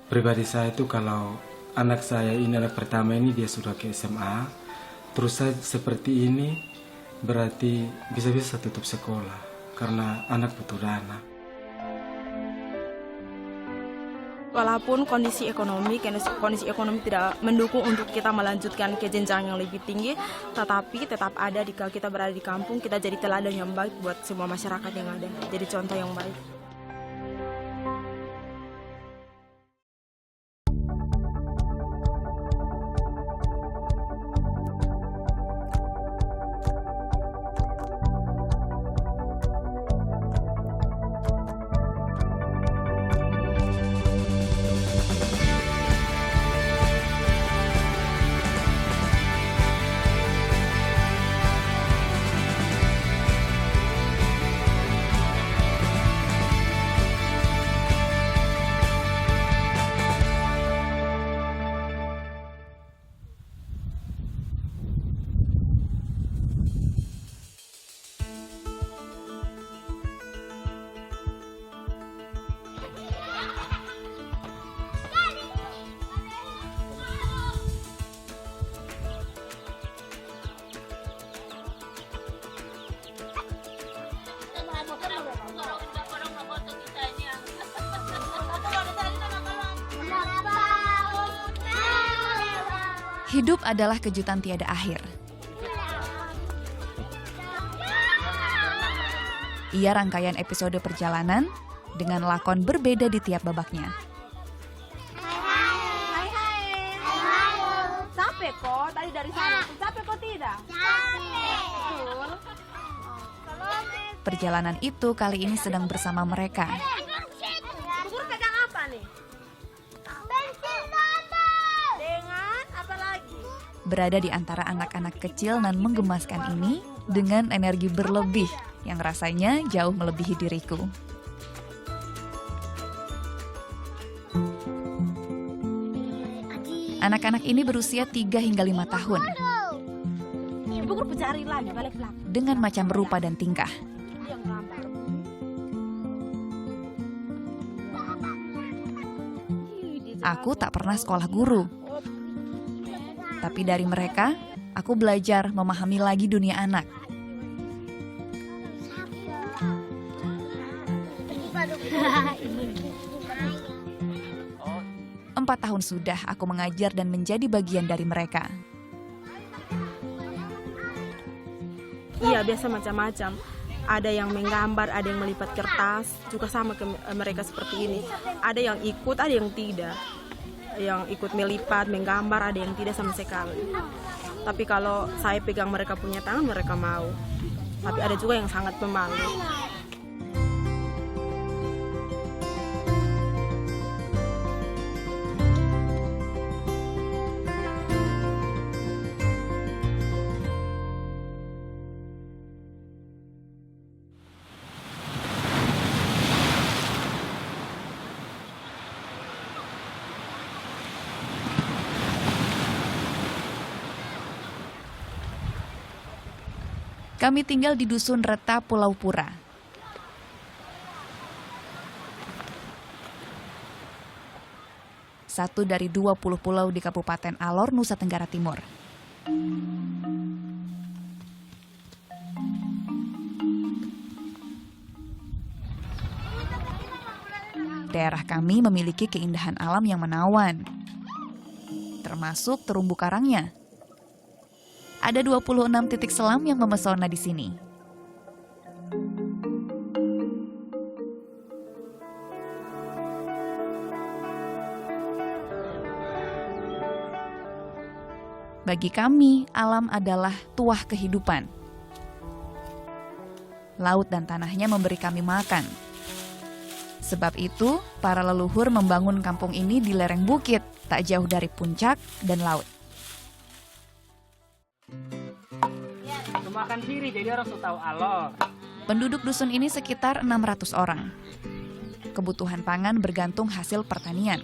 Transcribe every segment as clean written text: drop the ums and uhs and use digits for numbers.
Pribadi saya itu kalau anak saya ini anak pertama ini dia sudah ke SMA, terus saya seperti ini berarti bisa-bisa tutup sekolah karena anak butuh dana. Walaupun kondisi ekonomi tidak mendukung untuk kita melanjutkan ke jenjang yang lebih tinggi, tetapi tetap ada kalau kita berada di kampung, kita jadi teladan yang baik buat semua masyarakat yang ada, jadi contoh yang baik. Hidup adalah kejutan tiada akhir. Ia rangkaian episode perjalanan dengan lakon berbeda di tiap babaknya. Hai. Capek kok tadi dari sana? Capek kok tidak? Betul. Perjalanan itu kali ini sedang bersama mereka. Guru pegang apa nih? Dengan apa lagi? Berada di antara anak-anak kecil dan menggemaskan ini dengan energi berlebih yang rasanya jauh melebihi diriku. Anak-anak ini berusia 3 hingga 5 tahun. Ibu guru cari lagi balik belakang. Dengan macam rupa dan tingkah. Yang gambar. Aku tak pernah sekolah guru. Tapi dari mereka, aku belajar memahami lagi dunia anak. Empat tahun sudah aku mengajar dan menjadi bagian dari mereka. Iya, biasa macam-macam. Ada yang menggambar, ada yang melipat kertas, juga sama ke mereka seperti ini. Ada yang ikut, ada yang tidak. Yang ikut melipat, menggambar, ada yang tidak sama sekali. Tapi kalau saya pegang mereka punya tangan, mereka mau. Tapi ada juga yang sangat pemalu. Kami tinggal di Dusun Reta, Pulau Pura. Satu dari 20 pulau di Kabupaten Alor, Nusa Tenggara Timur. Daerah kami memiliki keindahan alam yang menawan, termasuk terumbu karangnya. Ada 26 titik selam yang memesona di sini. Bagi kami, alam adalah tuah kehidupan. Laut dan tanahnya memberi kami makan. Sebab itu, para leluhur membangun kampung ini di lereng bukit, tak jauh dari puncak dan laut. Makan sendiri, jadi orang tahu Alor. Penduduk dusun ini sekitar 600 orang. Kebutuhan pangan bergantung hasil pertanian.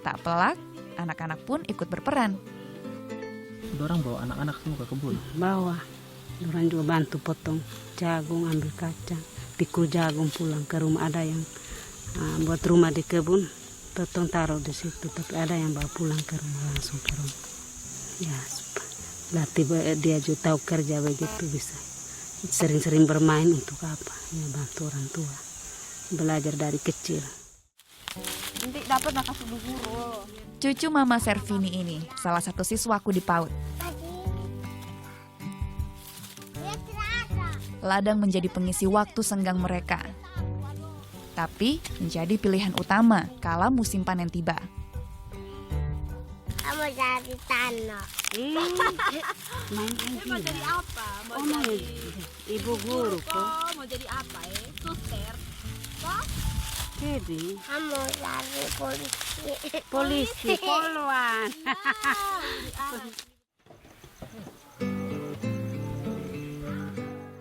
Tak pelak, anak-anak pun ikut berperan. Orang bawa anak-anak semua ke kebun. Bawa, orang juga bantu potong jagung, ambil kacang, pikul jagung pulang ke rumah. Ada yang buat rumah di kebun, totong taruh di situ. Tapi ada yang bawa pulang ke rumah, langsung ke rumah. Ya, latih dia juga tahu kerja begitu, bisa sering-sering bermain untuk apa? Ya, bantu orang tua. Belajar dari kecil. Nanti dapat nakasih guru. Cucu Mama Servini ini salah satu siswaku di PAUD. Ladang menjadi pengisi waktu senggang mereka. Tapi menjadi pilihan utama kala musim panen tiba. Kamu jadi tanah. Main Mau jadi apa? Mau jadi ibu guru kok. mau jadi apa ya? Suster. Jadi Kamu jadi polisi. polisi, poluan.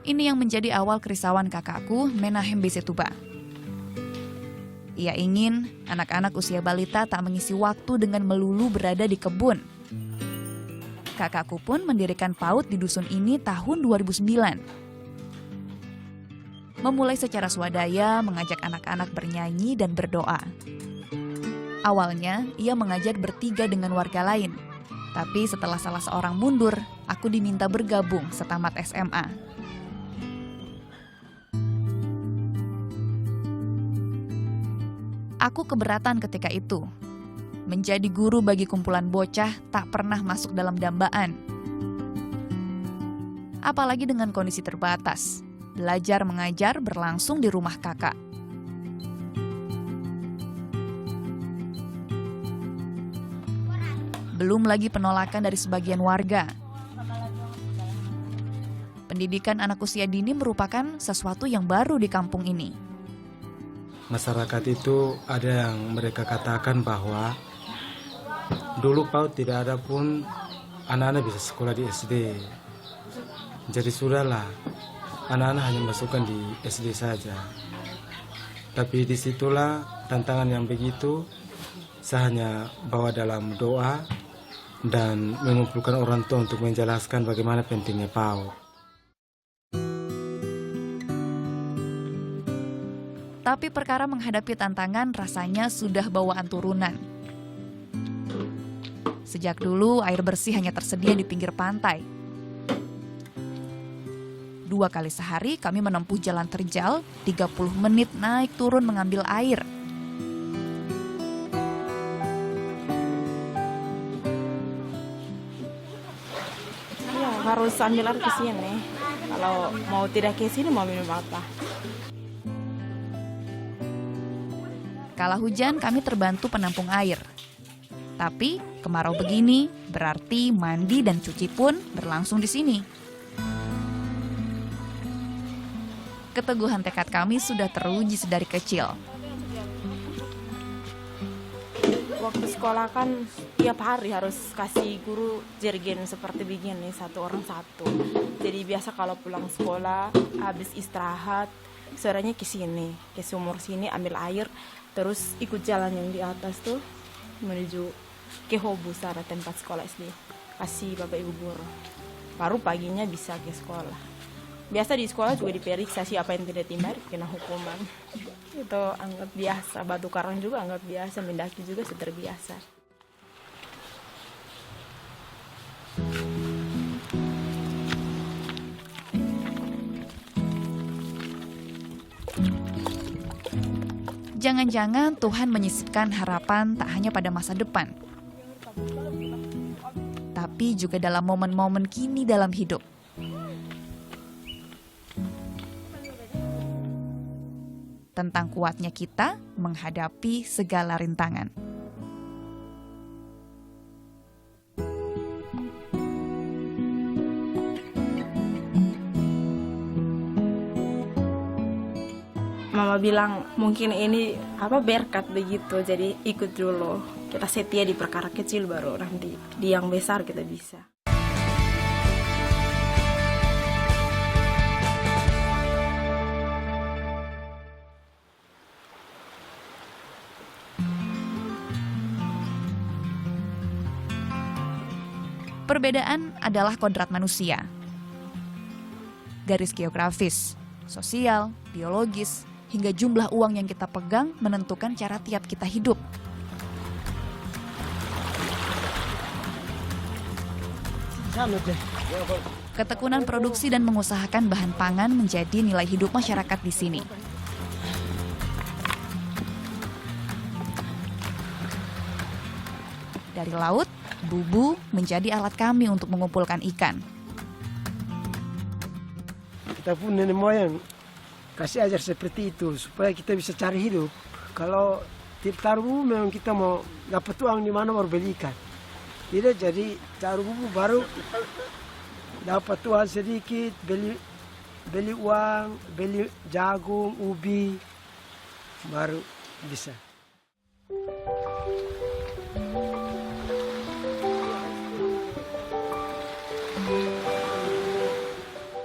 Ini yang menjadi awal kerisauan kakakku, Menahem B. Situba. Ia ingin anak-anak usia balita tak mengisi waktu dengan melulu berada di kebun. Kakakku pun mendirikan PAUD di dusun ini tahun 2009. Memulai secara swadaya mengajak anak-anak bernyanyi dan berdoa. Awalnya ia mengajar bertiga dengan warga lain. Tapi setelah salah seorang mundur, aku diminta bergabung setamat SMA. Aku keberatan ketika itu. Menjadi guru bagi kumpulan bocah tak pernah masuk dalam dambaan. Apalagi dengan kondisi terbatas. Belajar mengajar berlangsung di rumah kakak. Belum lagi penolakan dari sebagian warga. Pendidikan anak usia dini merupakan sesuatu yang baru di kampung ini. Masyarakat itu ada yang mereka katakan bahwa dulu PAUD tidak ada pun anak-anak bisa sekolah di SD. Jadi sudahlah, anak-anak hanya masukkan di SD saja. Tapi disitulah tantangan yang begitu, saya hanya bawa dalam doa dan mengumpulkan orang tua untuk menjelaskan bagaimana pentingnya PAUD. Tapi perkara menghadapi tantangan rasanya sudah bawaan turunan. Sejak dulu air bersih hanya tersedia di pinggir pantai. 2 kali sehari kami menempuh jalan terjal, 30 menit naik turun mengambil air. Ya, harus ambil air ke sini. Kalau mau tidak ke sini mau minum apa? Kala hujan kami terbantu penampung air. Tapi kemarau begini berarti mandi dan cuci pun berlangsung di sini. Keteguhan tekad kami sudah teruji sedari kecil. Waktu sekolah kan tiap hari harus kasih guru jerigen seperti begini, 1 orang 1. Jadi biasa kalau pulang sekolah habis istirahat sorenya ke sini, ke sumur sini ambil air, terus ikut jalan yang di atas tuh menuju ke Hobus, ada tempat sekolah SD. Kasih bapak ibu guru. Baru paginya bisa ke sekolah. Biasa di sekolah juga diperiksa siapa yang tidak timbal kena hukuman. Itu anggap biasa, batu karang juga anggap biasa, mendaki juga sudah biasa. Jangan-jangan Tuhan menyisipkan harapan tak hanya pada masa depan, tapi juga dalam momen-momen kini dalam hidup. Tentang kuatnya kita menghadapi segala rintangan. Mama bilang mungkin ini berkat begitu, jadi ikut dulu. Kita setia di perkara kecil baru nanti di yang besar kita bisa. Perbedaan adalah kodrat manusia. Garis geografis, sosial, biologis, hingga jumlah uang yang kita pegang menentukan cara tiap kita hidup. Ketekunan produksi dan mengusahakan bahan pangan menjadi nilai hidup masyarakat di sini. Dari laut, bubu menjadi alat kami untuk mengumpulkan ikan. Kita pun nenek moyang kasih ajar seperti itu supaya kita bisa cari hidup. Kalau taruh bubu memang kita mau dapat uang di mana baru beli ikan. Tidak jadi taruh bubu baru dapat uang sedikit, beli uang, beli jagung, ubi, baru bisa.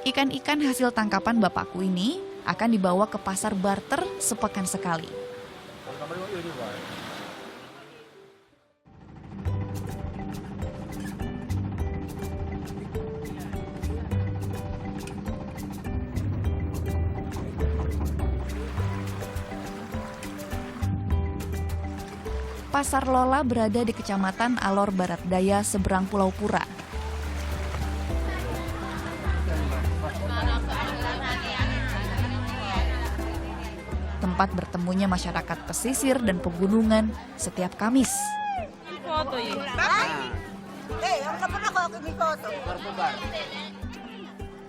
Ikan-ikan hasil tangkapan bapakku ini akan dibawa ke pasar barter sepekan sekali. Pasar Lola berada di Kecamatan Alor Barat Daya seberang Pulau Pura. Tempat bertemunya masyarakat pesisir dan pegunungan setiap Kamis.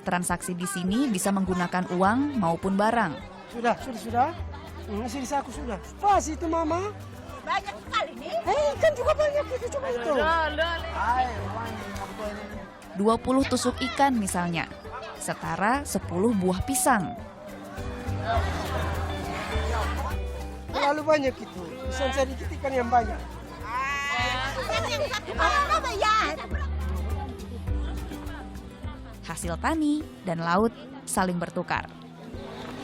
Transaksi di sini bisa menggunakan uang maupun barang. Sudah. Isi di saku sudah. Pas itu mama. Banyak sekali nih. Kan juga banyak itu coba itu. 20 tusuk ikan misalnya, setara 10 buah pisang. Terlalu banyak itu. Bisa sedikit ikan yang banyak. Hasil tani dan laut saling bertukar.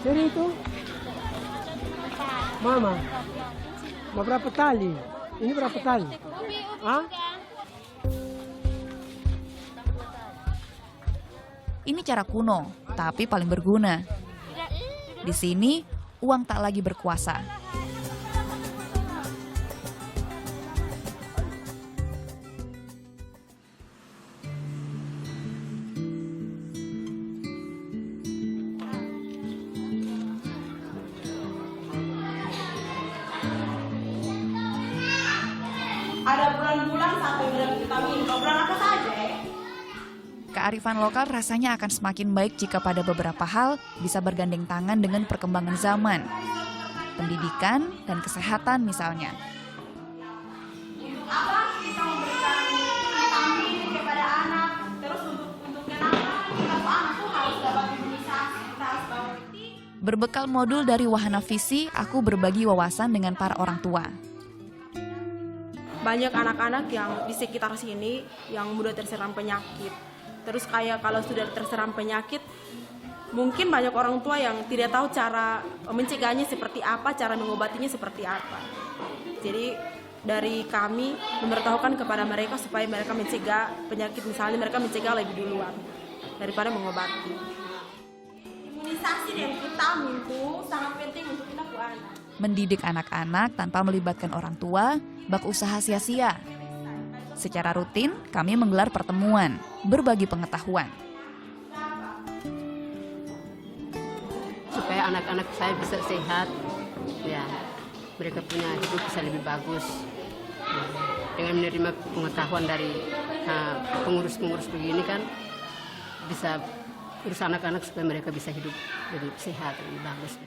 Jadi itu, mama, mau berapa tali? Ini berapa tali? Hah? Ini cara kuno, tapi paling berguna. Di sini, uang tak lagi berkuasa. Ada bulan-bulan sampai bulan vitamin, bulan apa saja ya? Kearifan lokal rasanya akan semakin baik jika pada beberapa hal bisa bergandeng tangan dengan perkembangan zaman. Pendidikan dan kesehatan misalnya. Apa kita memberikan vitamin kepada anak, terus untuk kenapa kita anak tuh harus dapat imunisasi, kita harus dapat. Berbekal modul dari Wahana Visi, aku berbagi wawasan dengan para orang tua. Banyak anak-anak yang di sekitar sini yang mudah terserang penyakit. Terus kayak kalau sudah terserang penyakit, mungkin banyak orang tua yang tidak tahu cara mencegahnya seperti apa, cara mengobatinya seperti apa. Jadi dari kami memberitahukan kepada mereka supaya mereka mencegah penyakit, misalnya mereka mencegah lebih duluan daripada mengobati. Imunisasi dan vitamin itu sangat penting untuk kita anak. Mendidik anak-anak tanpa melibatkan orang tua, bak usaha sia-sia. Secara rutin, kami menggelar pertemuan, berbagi pengetahuan. Supaya anak-anak saya bisa sehat, ya mereka punya hidup bisa lebih bagus. Dengan menerima pengetahuan dari pengurus-pengurus begini kan, bisa urus anak-anak supaya mereka bisa hidup lebih sehat, lebih bagus.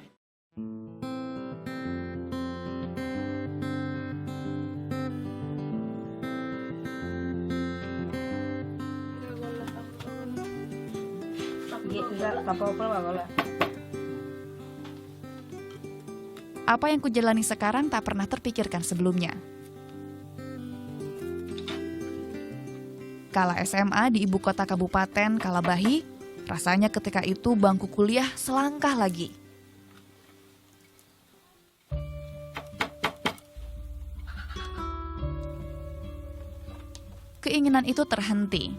Apa yang kujalani sekarang tak pernah terpikirkan sebelumnya. Kala SMA di ibu kota Kabupaten Kalabahi, rasanya ketika itu bangku kuliah selangkah lagi. Keinginan itu terhenti.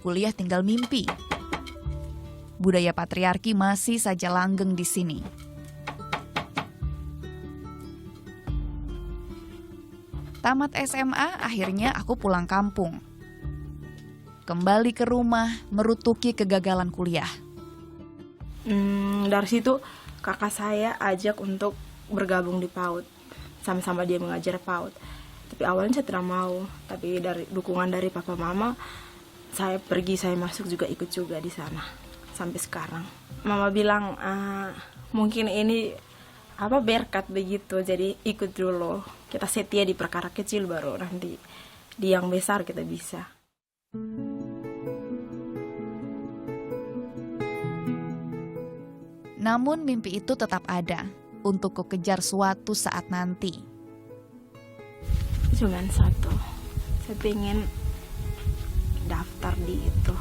Kuliah tinggal mimpi. Budaya patriarki masih saja langgeng di sini. Tamat SMA, akhirnya aku pulang kampung. Kembali ke rumah, merutuki kegagalan kuliah. Dari situ kakak saya ajak untuk bergabung di PAUD. Sama-sama dia mengajar PAUD. Tapi awalnya saya tidak mau. Tapi dari dukungan dari papa mama, saya pergi, saya masuk juga, ikut juga di sana. Sampai sekarang. Mama bilang, mungkin ini berkat begitu, jadi ikut dulu. Kita setia di perkara kecil, baru nanti di yang besar kita bisa. Namun mimpi itu tetap ada untuk kukejar suatu saat nanti. Cuman satu, saya pengen daftar di itu,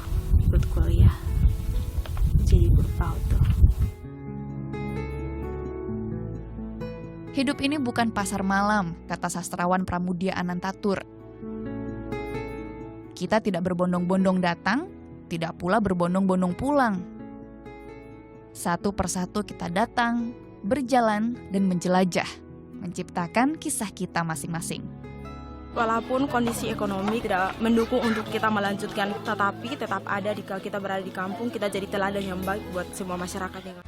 ikut kuliah, jadi guru PAUD tuh. Hidup ini bukan pasar malam, kata sastrawan Pramudia Anantatur. Kita tidak berbondong-bondong datang, tidak pula berbondong-bondong pulang. Satu persatu kita datang, berjalan, dan menjelajah, menciptakan kisah kita masing-masing. Walaupun kondisi ekonomi tidak mendukung untuk kita melanjutkan, tetapi tetap ada jika kita berada di kampung, kita jadi teladan yang baik buat semua masyarakat yang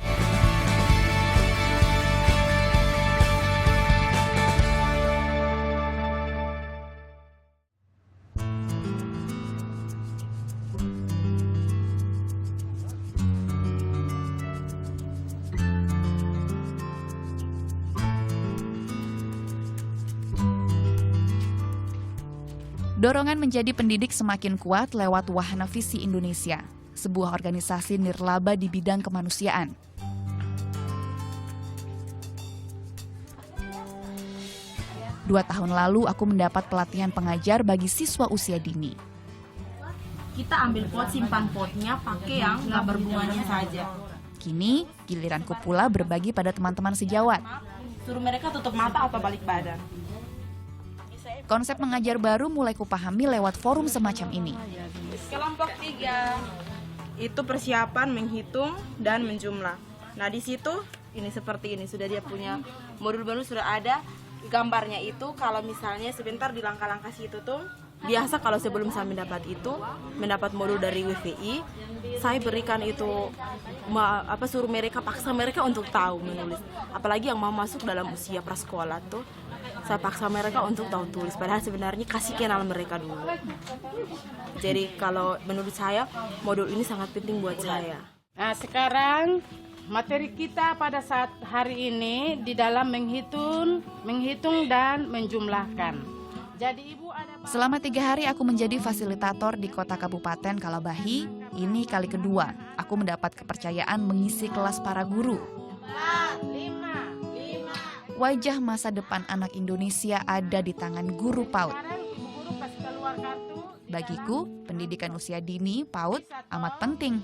Dorongan menjadi pendidik semakin kuat lewat Wahana Visi Indonesia, sebuah organisasi nirlaba di bidang kemanusiaan. Dua tahun lalu aku mendapat pelatihan pengajar bagi siswa usia dini. kita ambil pot, simpan potnya, pakai yang nggak berbunganya saja. Kini, giliranku pula berbagi pada teman-teman sejawat. Suruh mereka tutup mata atau balik badan. Konsep mengajar baru mulai kupahami lewat forum semacam ini. Kelompok 3 itu persiapan menghitung dan menjumlah. Nah di situ ini seperti ini, sudah dia punya modul baru, sudah ada gambarnya. Itu kalau misalnya sebentar di langkah-langkah situ tuh, biasa kalau sebelum saya mendapat modul dari WVI, saya berikan itu suruh mereka, paksa mereka untuk tahu menulis. Apalagi yang mau masuk dalam usia prasekolah tuh, saya paksa mereka untuk tahu tulis, padahal sebenarnya kasih kenal mereka dulu. Jadi kalau menurut saya modul ini sangat penting buat saya. Nah sekarang materi kita pada saat hari ini di dalam menghitung dan menjumlahkan. Jadi Ibu ada... Selama 3 hari aku menjadi fasilitator di kota Kabupaten Kalabahi. Ini kali kedua aku mendapat kepercayaan mengisi kelas para guru. 5. Wajah masa depan anak Indonesia ada di tangan guru PAUD. Bagiku, pendidikan usia dini PAUD amat penting.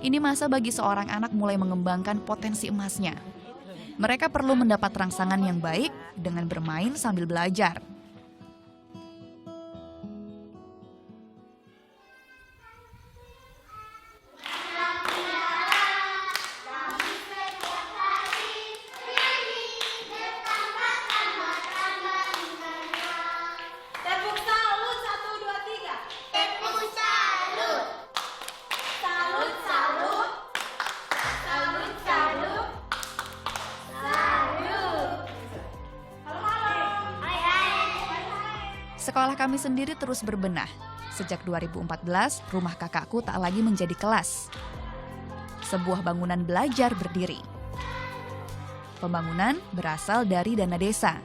Ini masa bagi seorang anak mulai mengembangkan potensi emasnya. Mereka perlu mendapat rangsangan yang baik dengan bermain sambil belajar. Sekolah kami sendiri terus berbenah. Sejak 2014, rumah kakakku tak lagi menjadi kelas. Sebuah bangunan belajar berdiri. Pembangunan berasal dari dana desa.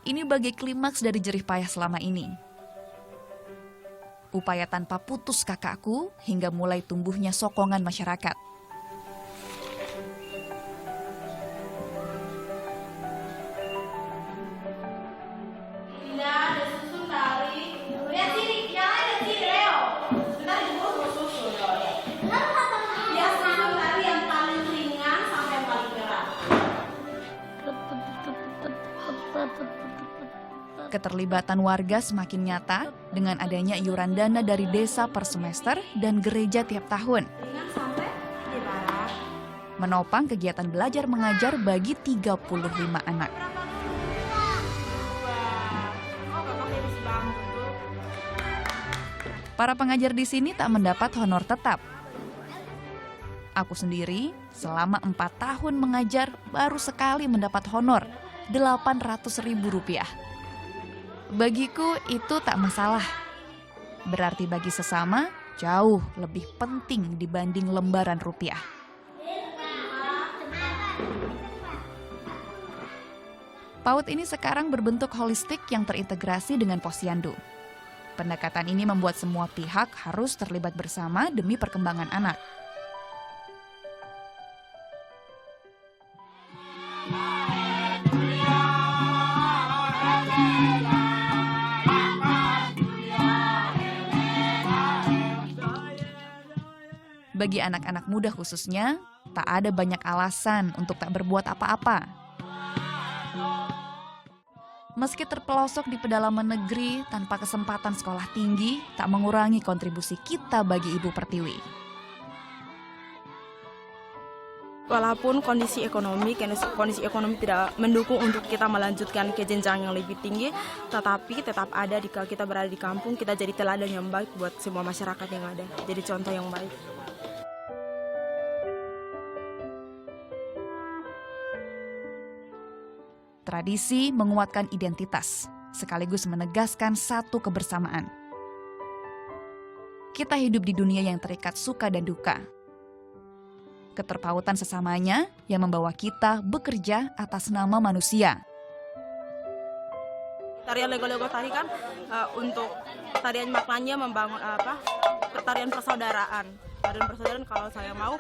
Ini bagai klimaks dari jerih payah selama ini. Upaya tanpa putus kakakku hingga mulai tumbuhnya sokongan masyarakat. Keterlibatan warga semakin nyata dengan adanya iuran dana dari desa per semester dan gereja tiap tahun. Menopang kegiatan belajar mengajar bagi 35 anak. Para pengajar di sini tak mendapat honor tetap. Aku sendiri selama 4 tahun mengajar baru sekali mendapat honor Rp800.000. Bagiku itu tak masalah. Berarti bagi sesama jauh lebih penting dibanding lembaran rupiah. PAUD ini sekarang berbentuk holistik yang terintegrasi dengan Posyandu. Pendekatan ini membuat semua pihak harus terlibat bersama demi perkembangan anak. Bagi anak-anak muda khususnya, tak ada banyak alasan untuk tak berbuat apa-apa. Meski terpelosok di pedalaman negeri tanpa kesempatan sekolah tinggi, tak mengurangi kontribusi kita bagi Ibu Pertiwi. Walaupun kondisi ekonomi tidak mendukung untuk kita melanjutkan ke jenjang yang lebih tinggi, tetapi tetap ada jika kita berada di kampung, kita jadi teladan yang baik buat semua masyarakat yang ada. Jadi contoh yang baik. Tradisi menguatkan identitas, sekaligus menegaskan satu kebersamaan. Kita hidup di dunia yang terikat suka dan duka. Keterpautan sesamanya yang membawa kita bekerja atas nama manusia. Tarian lego-lego tadi kan untuk tarian maknanya membangun tarian persaudaraan. Tarian persaudaraan kalau saya mau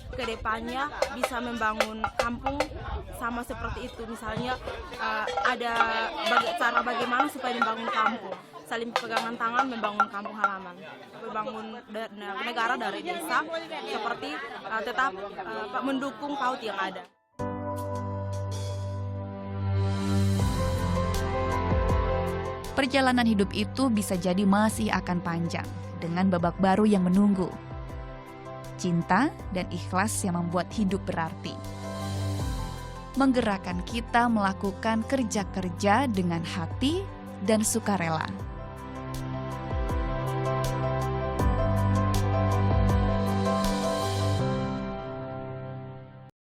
ke depannya bisa membangun kampung sama seperti itu. Misalnya ada cara bagaimana supaya membangun kampung. Saling pegangan tangan membangun kampung halaman. Membangun negara dari desa seperti tetap mendukung PAUD yang ada. Perjalanan hidup itu bisa jadi masih akan panjang dengan babak baru yang menunggu. Cinta dan ikhlas yang membuat hidup berarti. Menggerakkan kita melakukan kerja-kerja dengan hati dan sukarela.